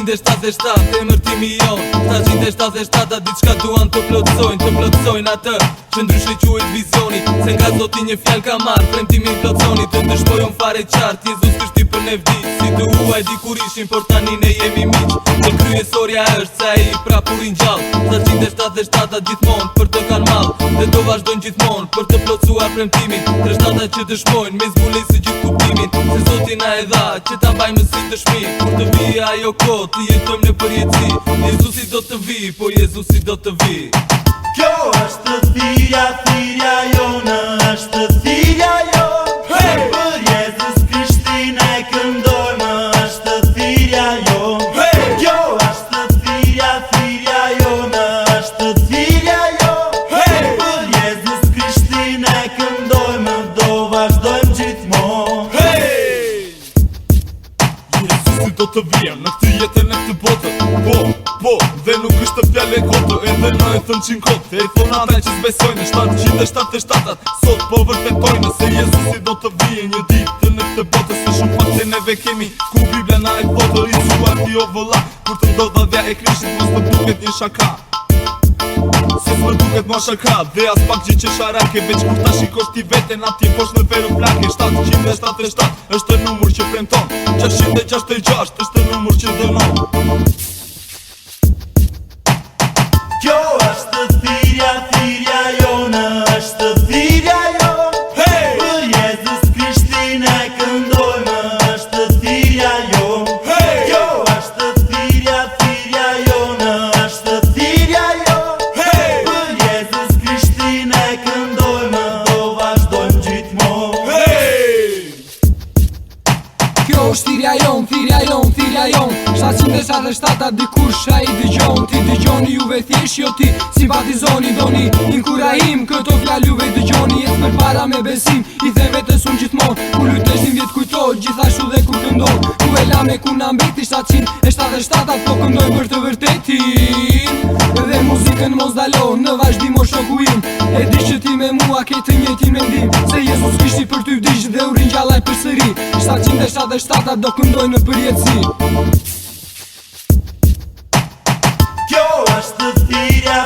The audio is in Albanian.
777 emër ti milion 777 a diçka duan të plotsojnë atë që ndryshe quhet vizioni. Se nga Zoti një fjall ka marrë, premtimin plotsoni. Të dëshmojmë fare qartë, Jezus kështi për ne vdi. Si të huaj di kur ishim, por tani ne jemi miq. Dhe kryesorja është se ai prapurin gjallë. 777 gjithmonë për të kanë mall. Dhe do vazhdojnë gjithmonë për të plotsuar premtimin. 37 që dëshmojnë me zbulesë gjithë kuptimin. Se Zoti na e dha që ta mbajmë si dëshmi. Kur të vijë ajo kohë, të jetojmë në përjetësi. Jezusi do të vi, po Jezusi do të vi. Kjo është thirrja jonë, është thirrja jonë. Hey! Për Jezus Krishtin e këndojmë, është thirrja jonë. Hey! Kjo është thirrja jonë, është thirrja jonë. Hey! Për Jezus Krishtin e këndojmë, do vazhdojmë gjithmonë. Hey! Jezusi do të vijë në këtë jetë, në këtë botë. Po, dhe nuk është fjallë e kotë. Edhe në e thënë qinë kotë. E thonë ata që s'besojnë 777 sot po vërtetojnë se Jezusi do të vijë një ditë në këtë botë. Se shumë pak të neve kemi ku Biblia na e thotë. Rizuar ti o vëlla, kur të ndodha dhja e Krishtit mos të duket një shaka. Se s'më duket ma shaka, dhe as pak gjë që sharake. Veç kur ta shikosh ti veten atje poshtë në veru plake. 777 është numër që premton, 666 është numër që dënon. Kjo është thirrja jonë, është thirrja jonë. Hey! Për Jezus Krishtin e këndojmë, është thirrja jonë. Hey! Kjo është thirrja jonë, është thirrja jonë. Hey! Për Jezus Krishtin e këndojmë, do vazhdojmë gjithmonë. Hey! Kjo është thirrja jon 777 dikur shaj dëgjon. Ti dëgjoni juve thjesht, jo ti simpatizoni. Doni inkurajim, këto fjallë juve dëgjoni. Jetë për para me besim, i them vetës unë gjithmon. Ku lyteshin vjetë kujtoj, gjithashtu dhe kur këndoj. Ku e lame ku na mbeti 777 ato këndoj për të vërtetin. Dhe muzikën mos dalon, në vazhdim o shoku im. E di që ti me mua ke të njëjtin mendim. Se Jezus Krishti për ty vdiq dhe u ringjallaj përsëri. 777 do këndoj në përjetësi. Kjo është thirrja